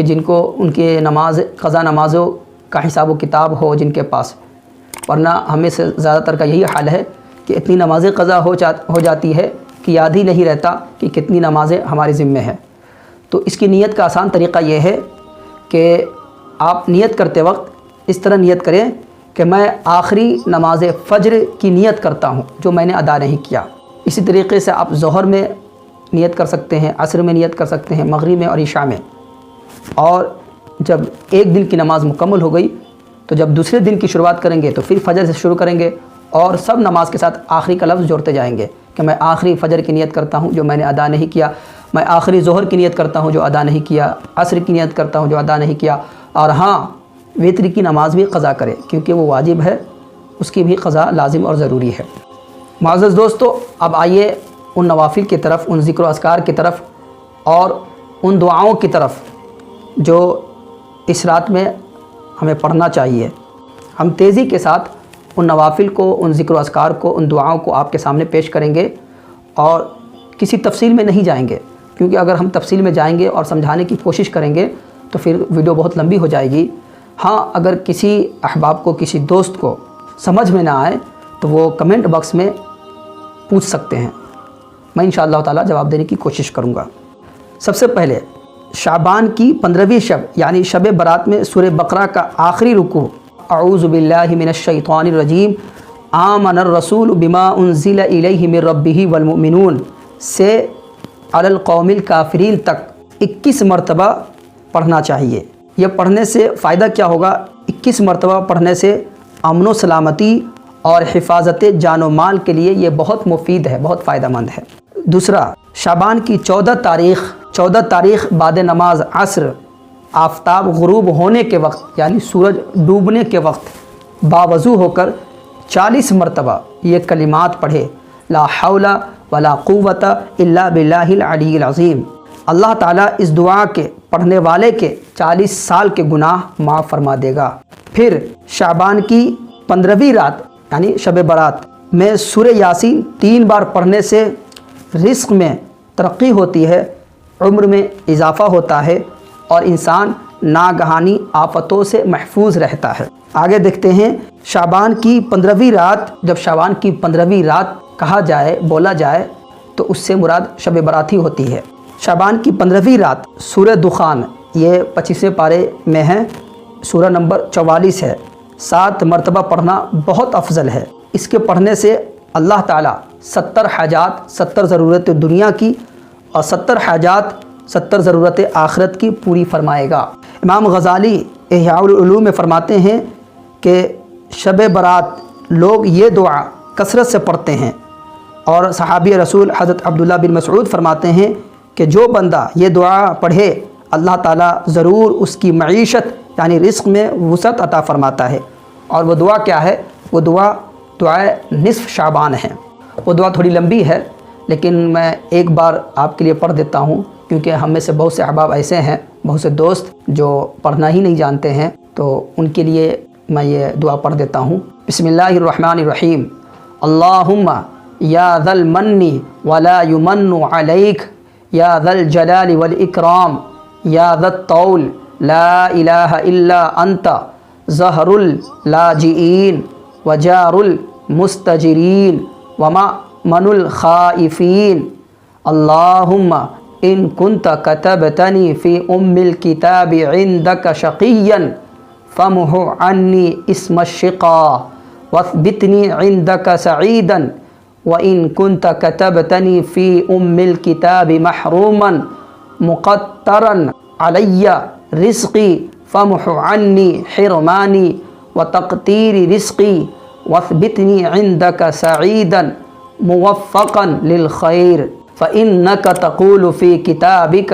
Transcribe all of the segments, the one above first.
کہ جن کو ان کے قضا نمازوں کا حساب و کتاب ہو جن کے پاس، ورنہ ہمیں سے زیادہ تر کا یہی حال ہے کہ اتنی نمازیں قضا ہو جاتی ہے کہ یاد ہی نہیں رہتا کہ کتنی نمازیں ہمارے ذمہ ہیں۔ تو اس کی نیت کا آسان طریقہ یہ ہے کہ آپ نیت کرتے وقت اس طرح نیت کریں کہ میں آخری نماز فجر کی نیت کرتا ہوں جو میں نے ادا نہیں کیا۔ اسی طریقے سے آپ ظہر میں نیت کر سکتے ہیں، عصر میں نیت کر سکتے ہیں، مغرب میں اور عشاء میں۔ اور جب ایک دن کی نماز مکمل ہو گئی تو جب دوسرے دن کی شروعات کریں گے تو پھر فجر سے شروع کریں گے اور سب نماز کے ساتھ آخری کا لفظ جوڑتے جائیں گے کہ میں آخری فجر کی نیت کرتا ہوں جو میں نے ادا نہیں کیا، میں آخری ظہر کی نیت کرتا ہوں جو ادا نہیں کیا، عصر کی نیت کرتا ہوں جو ادا نہیں کیا، اور ہاں وتر کی نماز بھی قضا کرے کیونکہ وہ واجب ہے، اس کی بھی قضا لازم اور ضروری ہے۔ معزز دوستو، اب آئیے ان نوافل کی طرف، ان ذکر و اذکار کی طرف اور ان دعاؤں کی طرف جو اس رات میں ہمیں پڑھنا چاہیے۔ ہم تیزی کے ساتھ ان نوافل کو، ان ذکر و اذکار کو، ان دعاؤں کو آپ کے سامنے پیش کریں گے اور کسی تفصیل میں نہیں جائیں گے، کیونکہ اگر ہم تفصیل میں جائیں گے اور سمجھانے کی کوشش کریں گے تو پھر ویڈیو بہت لمبی ہو جائے گی۔ ہاں، اگر کسی احباب کو، کسی دوست کو سمجھ میں نہ آئے تو وہ کمنٹ باکس میں پوچھ سکتے ہیں، میں انشاءاللہ تعالی جواب دینے کی کوشش کروں گا۔ سب سے پہلے شعبان کی 15ویں شب یعنی شب برات میں سورہ بقرہ کا آخری رکوع اعوذ باللہ من الشیطان الرجیم آمن الرسول بما انزل الیہ من ربہ والمؤمنون سے علی القوم الکافرین تک 21 مرتبہ پڑھنا چاہیے۔ یہ پڑھنے سے فائدہ کیا ہوگا؟ 21 مرتبہ پڑھنے سے امن و سلامتی اور حفاظت جان و مال کے لیے یہ بہت مفید ہے، بہت فائدہ مند ہے۔ دوسرا، شعبان کی 14 تاریخ بعد نماز عصر آفتاب غروب ہونے کے وقت یعنی سورج ڈوبنے کے وقت باوضو ہو کر 40 مرتبہ یہ کلمات پڑھے، لا حول ولا قوت الا باللہ العلی العظیم۔ اللہ تعالیٰ اس دعا کے پڑھنے والے کے 40 سال کے گناہ معاف فرما دے گا۔ پھر شعبان کی 15ویں رات یعنی شب برات میں سورہ یاسین 3 بار پڑھنے سے رزق میں ترقی ہوتی ہے، عمر میں اضافہ ہوتا ہے اور انسان ناگہانی آفتوں سے محفوظ رہتا ہے۔ آگے دیکھتے ہیں شعبان کی 15ویں رات۔ جب شعبان کی 15ویں رات کہا جائے، بولا جائے تو اس سے مراد شب برات ہی ہوتی ہے۔ شعبان کی 15ویں رات سورہ دخان، یہ 25ویں پارے میں ہے، سورہ نمبر 44 ہے، 7 مرتبہ پڑھنا بہت افضل ہے۔ اس کے پڑھنے سے اللہ تعالیٰ 70 حاجات، 70 ضرورت دنیا کی اور 70 حاجات، 70 ضرورت آخرت کی پوری فرمائے گا۔ امام غزالی احیاء العلوم میں فرماتے ہیں کہ شب برات لوگ یہ دعا کثرت سے پڑھتے ہیں، اور صحابی رسول حضرت عبداللہ بن مسعود فرماتے ہیں کہ جو بندہ یہ دعا پڑھے اللہ تعالیٰ ضرور اس کی معیشت یعنی رزق میں وسعت عطا فرماتا ہے۔ اور وہ دعا کیا ہے؟ وہ دعائے نصف شعبان ہے۔ وہ دعا تھوڑی لمبی ہے لیکن میں ایک بار آپ کے لیے پڑھ دیتا ہوں، کیونکہ ہم میں سے بہت سے احباب ایسے ہیں، بہت سے دوست جو پڑھنا ہی نہیں جانتے ہیں، تو ان کے لیے میں یہ دعا پڑھ دیتا ہوں۔ بسم اللہ الرحمن الرحیم، اللہم یا ذا المن ولا یمن علیک یا ذا الجلال والاکرام یا ذا الطول لا الہ الا انت ظہر اللاجئین وجار المستجرین ومأمن الخائفین اللہم ان کنت کتبتنی فی ام الکتاب عندک شقیا فمح عنی اسم الشقا واثبتنی عندک سعیدا وان کنت کتبتنی فی ام الکتاب محروما مقترا علی رزقی فمح عنی حرمانی وتقتیر رزقی واثبتنی عندک سعیدا موفقا للخیر فإنك تقول في كتابك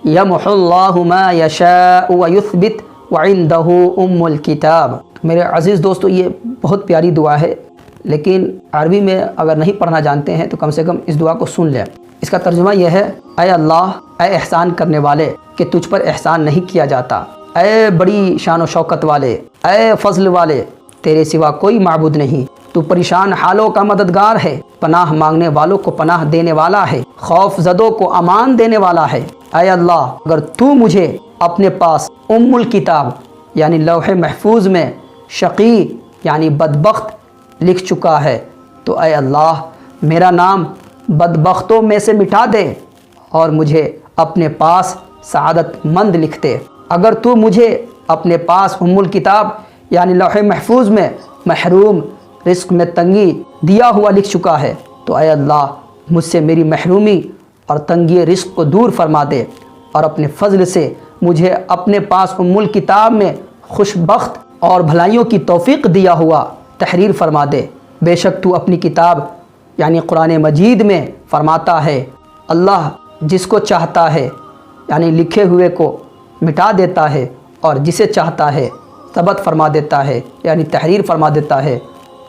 يمحو الله ما يشاء ويثبت وعنده ام الكتاب۔ میرے عزیز دوستو، یہ بہت پیاری دعا ہے، لیکن عربی میں اگر نہیں پڑھنا جانتے ہیں تو کم سے کم اس دعا کو سن لیں۔ اس کا ترجمہ یہ ہے، اے اللہ، اے احسان کرنے والے کہ تجھ پر احسان نہیں کیا جاتا، اے بڑی شان و شوکت والے، اے فضل والے، تیرے سوا کوئی معبود نہیں، تو پریشان حالوں کا مددگار ہے، پناہ مانگنے والوں کو پناہ دینے والا ہے، خوف زدوں کو امان دینے والا ہے۔ اے اللہ، اگر تو مجھے اپنے پاس الکتاب یعنی لوح محفوظ میں شقی یعنی بدبخت لکھ چکا ہے، تو اے اللہ میرا نام بدبختوں میں سے مٹا دے اور مجھے اپنے پاس سعادت مند لکھ دے۔ اگر تو مجھے اپنے پاس الکتاب یعنی لوح محفوظ میں محروم، رزق میں تنگی دیا ہوا لکھ چکا ہے، تو اے اللہ مجھ سے میری محرومی اور تنگی رزق کو دور فرما دے اور اپنے فضل سے مجھے اپنے پاس الکتاب میں خوشبخت اور بھلائیوں کی توفیق دیا ہوا تحریر فرما دے۔ بے شک تو اپنی کتاب یعنی قرآن مجید میں فرماتا ہے، اللہ جس کو چاہتا ہے یعنی لکھے ہوئے کو مٹا دیتا ہے اور جسے چاہتا ہے ثبت فرما دیتا ہے یعنی تحریر فرما دیتا ہے،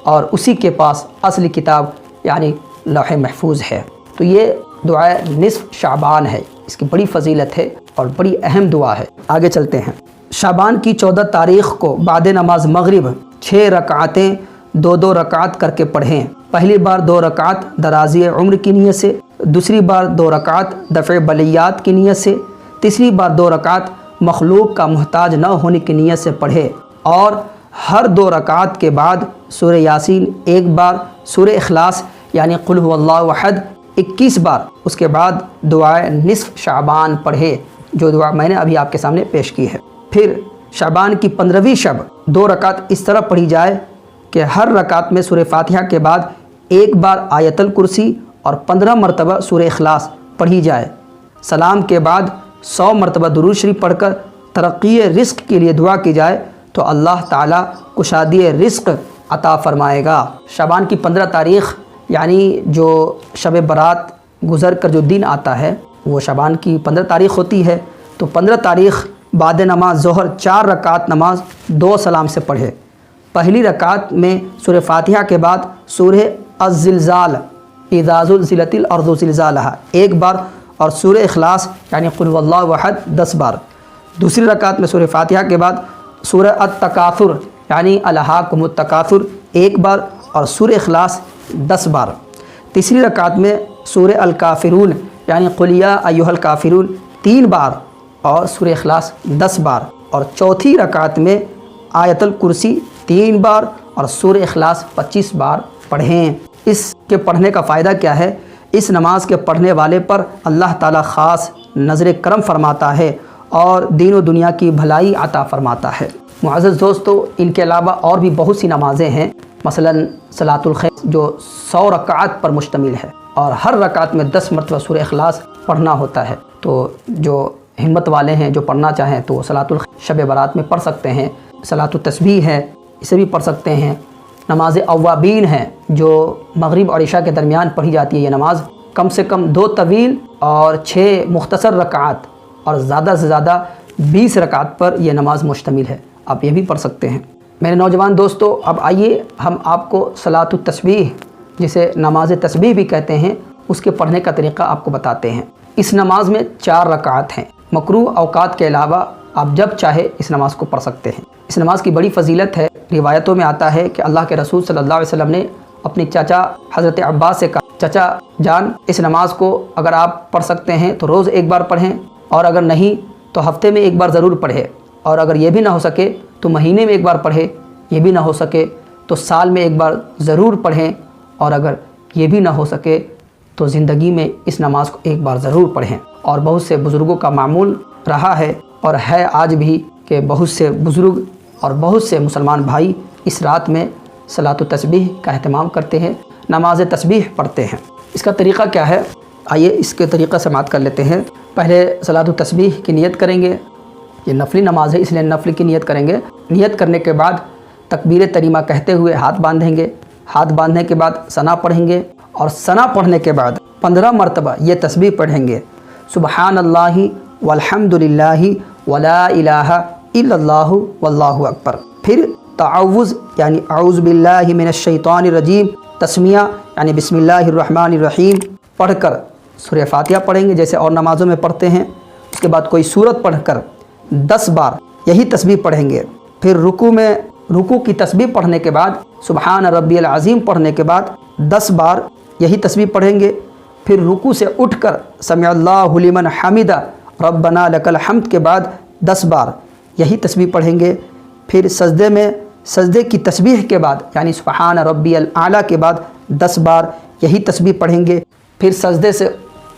اور اسی کے پاس اصل کتاب یعنی لوح محفوظ ہے۔ تو یہ دعائے نصف شعبان ہے، اس کی بڑی فضیلت ہے اور بڑی اہم دعا ہے۔ آگے چلتے ہیں۔ شعبان کی 14 تاریخ کو بعد نماز مغرب 6 رکعتیں 2 رکعت کر کے پڑھیں۔ پہلی بار 2 رکعت درازی عمر کی نیت سے، دوسری بار 2 رکعت دفع بلیات کی نیت سے، تیسری بار 2 رکعت مخلوق کا محتاج نہ ہونے کی نیت سے پڑھے، اور ہر 2 رکعت کے بعد سورہ یاسین 1 بار، سورہ اخلاص یعنی قل هو اللہ احد 21 بار، اس کے بعد دعائے نصف شعبان پڑھے، جو دعا میں نے ابھی آپ کے سامنے پیش کی ہے۔ پھر شعبان کی 15ویں شب 2 رکعت اس طرح پڑھی جائے کہ ہر رکعت میں سورہ فاتحہ کے بعد 1 بار آیت الکرسی اور 15 مرتبہ سورہ اخلاص پڑھی جائے۔ سلام کے بعد 100 مرتبہ درود شریف پڑھ کر ترقی رزق کے لیے دعا کی جائے تو اللہ تعالیٰ کشادی رزق عطا فرمائے گا۔ شعبان کی 15 تاریخ یعنی جو شب برات گزر کر جو دن آتا ہے وہ شعبان کی 15 تاریخ ہوتی ہے، تو 15 تاریخ بعد نماز ظہر 4 رکعت نماز 2 سلام سے پڑھے۔ پہلی رکعت میں سورہ فاتحہ کے بعد سورہ الزلزال اذا زلزلت الارض زلزالہا 1 بار، اور سورہ اخلاص یعنی قل هو اللہ احد 10 بار۔ دوسری رکعت میں سورہ فاتحہ کے بعد سورہ التکاثر یعنی الہاکم التکاثر 1 بار، اور سورہ اخلاص 10 بار۔ تیسری رکعت میں سورہ الکافرون یعنی قل یا ایھا الکافرون 3 بار، اور سورہ اخلاص 10 بار۔ اور چوتھی رکعت میں آیت الکرسی 3 بار اور سورہ اخلاص 25 بار پڑھیں۔ اس کے پڑھنے کا فائدہ کیا ہے؟ اس نماز کے پڑھنے والے پر اللہ تعالیٰ خاص نظر کرم فرماتا ہے اور دین و دنیا کی بھلائی عطا فرماتا ہے۔ معزز دوستو، ان کے علاوہ اور بھی بہت سی نمازیں ہیں، مثلا صلاۃ الخیل جو 100 رکعت پر مشتمل ہے اور ہر رکعت میں 10 مرتبہ سورہ اخلاص پڑھنا ہوتا ہے، تو جو ہمت والے ہیں جو پڑھنا چاہیں تو صلاۃ الخیل شب برات میں پڑھ سکتے ہیں۔ صلاۃ التسبیح ہے، اسے بھی پڑھ سکتے ہیں۔ نماز اوابین ہے جو مغرب اور عشاء کے درمیان پڑھی جاتی ہے، یہ نماز کم سے کم 2 طویل اور 6 مختصر رکعات اور زیادہ سے زیادہ 20 رکعت پر یہ نماز مشتمل ہے، آپ یہ بھی پڑھ سکتے ہیں۔ میرے نوجوان دوستو، اب آئیے ہم آپ کو صلاۃ التسبیح جسے نماز تسبیح بھی کہتے ہیں اس کے پڑھنے کا طریقہ آپ کو بتاتے ہیں۔ اس نماز میں 4 رکعات ہیں، مکروہ اوقات کے علاوہ آپ جب چاہے اس نماز کو پڑھ سکتے ہیں۔ اس نماز کی بڑی فضیلت ہے، روایتوں میں آتا ہے کہ اللہ کے رسول صلی اللہ علیہ وسلم نے اپنی چچا حضرت عباس سے کہا، چچا جان اس نماز کو اگر آپ پڑھ سکتے ہیں تو روز 1 بار پڑھیں، اور اگر نہیں تو ہفتے میں 1 بار ضرور پڑھیں، اور اگر یہ بھی نہ ہو سکے تو مہینے میں 1 بار پڑھیں، یہ بھی نہ ہو سکے تو سال میں 1 بار ضرور پڑھیں، اور اگر یہ بھی نہ ہو سکے تو زندگی میں اس نماز کو 1 بار ضرور پڑھیں۔ اور بہت سے بزرگوں کا معمول رہا ہے اور ہے آج بھی کہ بہت سے بزرگ اور بہت سے مسلمان بھائی اس رات میں صلاۃ التسبیح کا اہتمام کرتے ہیں، نماز تسبیح پڑھتے ہیں۔ اس کا طریقہ کیا ہے؟ آئیے اس کے طریقہ سماعت کر لیتے ہیں۔ پہلے صلاۃ التسبیح کی نیت کریں گے، یہ نفلی نماز ہے اس لیے نفل کی نیت کریں گے۔ نیت کرنے کے بعد تکبیر تریمہ کہتے ہوئے ہاتھ باندھیں گے، ہاتھ باندھنے کے بعد ثنا پڑھیں گے، اور ثنا پڑھنے کے بعد 15 مرتبہ یہ تسبیح پڑھیں گے، سبحان اللہ والحمد للہ ولا الہ الا اللہ واللہ اکبر۔ پھر تعوذ یعنی اعوذ باللہ من الشیطان الرجیم، تسمیہ یعنی بسم اللہ الرحمن الرحیم پڑھ کر سورہ فاتحہ پڑھیں گے جیسے اور نمازوں میں پڑھتے ہیں۔ اس کے بعد کوئی سورت پڑھ کر 10 بار یہی تسبیح پڑھیں گے۔ پھر رکوع کی تسبیح پڑھنے کے بعد سبحان ربی العظیم پڑھنے کے بعد 10 بار یہی تسبیح پڑھیں گے۔ پھر رکوع سے اٹھ کر سمع اللہ لمن حمدہ ربنا لک الحمد کے بعد 10 بار یہی تسبیح پڑھیں گے. پھر سجدے میں سجدے کی تسبیح کے بعد یعنی سبحان ربی الاعلیٰ کے بعد 10 بار یہی تسبیح پڑھیں گے. پھر سجدے سے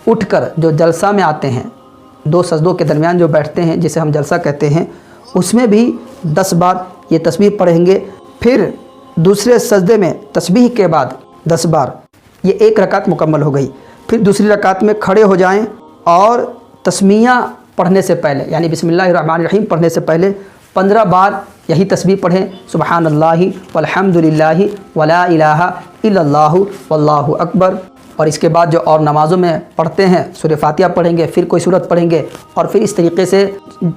اٹھ کر جو جلسہ میں آتے ہیں، 2 سجدوں کے درمیان جو بیٹھتے ہیں جسے ہم جلسہ کہتے ہیں، اس میں بھی 10 بار یہ تسبیح پڑھیں گے. پھر دوسرے سجدے میں تسبیح کے بعد 10 بار. یہ ایک رکعت مکمل ہو گئی. پھر دوسری رکعت میں کھڑے ہو جائیں اور تسمیہ پڑھنے سے پہلے یعنی بسم اللہ الرحمن الرحیم پڑھنے سے پہلے 15 بار یہی تسبیح پڑھیں، سبحان اللہ والحمد للہ ولا الہ الا اللہ واللہ اکبر. اور اس کے بعد جو اور نمازوں میں پڑھتے ہیں سورہ فاتحہ پڑھیں گے، پھر کوئی سورت پڑھیں گے اور پھر اس طریقے سے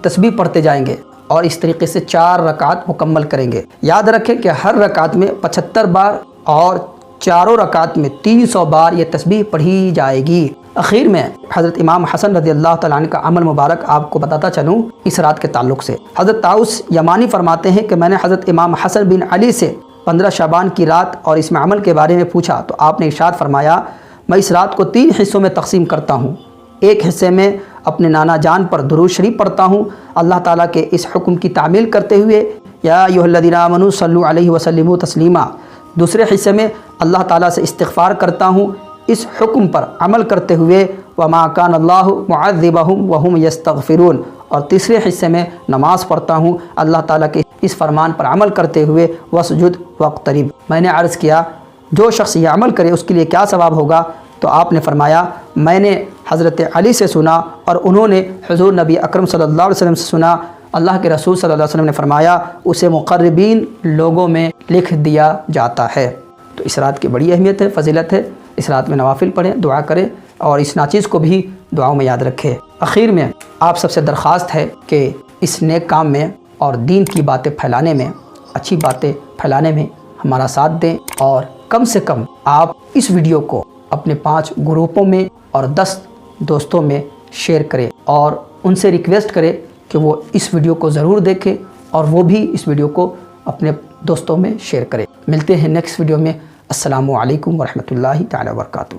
تسبیح پڑھتے جائیں گے اور اس طریقے سے 4 رکعت مکمل کریں گے. یاد رکھیں کہ ہر رکعت میں 75 بار اور چاروں رکعت میں 300 بار یہ تسبیح پڑھی جائے گی. اخیر میں حضرت امام حسن رضی اللہ تعالیٰ عنہ کا عمل مبارک آپ کو بتاتا چلوں اس رات کے تعلق سے. حضرت طاؤس یمانی فرماتے ہیں کہ میں نے حضرت امام حسن بن علی سے 15 شعبان کی رات اور اس میں عمل کے بارے میں پوچھا تو آپ نے ارشاد فرمایا، میں اس رات کو 3 حصوں میں تقسیم کرتا ہوں. ایک حصے میں اپنے نانا جان پر درود شریف پڑھتا ہوں اللہ تعالیٰ کے اس حکم کی تعمیل کرتے ہوئے، یا ایھا الذین آمنوا صلوا علیہ وسلموا تسلیما. دوسرے حصے میں اللہ تعالیٰ سے استغفار کرتا ہوں اس حکم پر عمل کرتے ہوئے، وما کان اللہ معذبہم وہم یستغفرون. اور تیسرے حصے میں نماز پڑھتا ہوں اللہ تعالیٰ کے اس فرمان پر عمل کرتے ہوئے، وسجد واقترب. میں نے عرض کیا جو شخص یہ عمل کرے اس کے لیے کیا ثواب ہوگا؟ تو آپ نے فرمایا میں نے حضرت علی سے سنا اور انہوں نے حضور نبی اکرم صلی اللہ علیہ وسلم سے سنا. اللہ کے رسول صلی اللہ علیہ وسلم نے فرمایا اسے مقربین لوگوں میں لکھ دیا جاتا ہے. تو اس رات کی بڑی اہمیت ہے، فضیلت ہے. اس رات میں نوافل پڑھیں، دعا کریں اور اس ناچیز کو بھی دعاؤں میں یاد رکھیں. اخیر میں آپ سب سے درخواست ہے کہ اس نیک کام میں اور دین کی باتیں پھیلانے میں، اچھی باتیں پھیلانے میں ہمارا ساتھ دیں اور کم سے کم آپ اس ویڈیو کو اپنے 5 گروپوں میں اور 10 دوستوں میں شیئر کریں اور ان سے ریکویسٹ کریں کہ وہ اس ویڈیو کو ضرور دیکھیں اور وہ بھی اس ویڈیو کو اپنے دوستوں میں شیئر کریں. ملتے ہیں نیکسٹ ویڈیو میں. السلام علیکم ورحمۃ اللہ تعالی وبرکاتہ.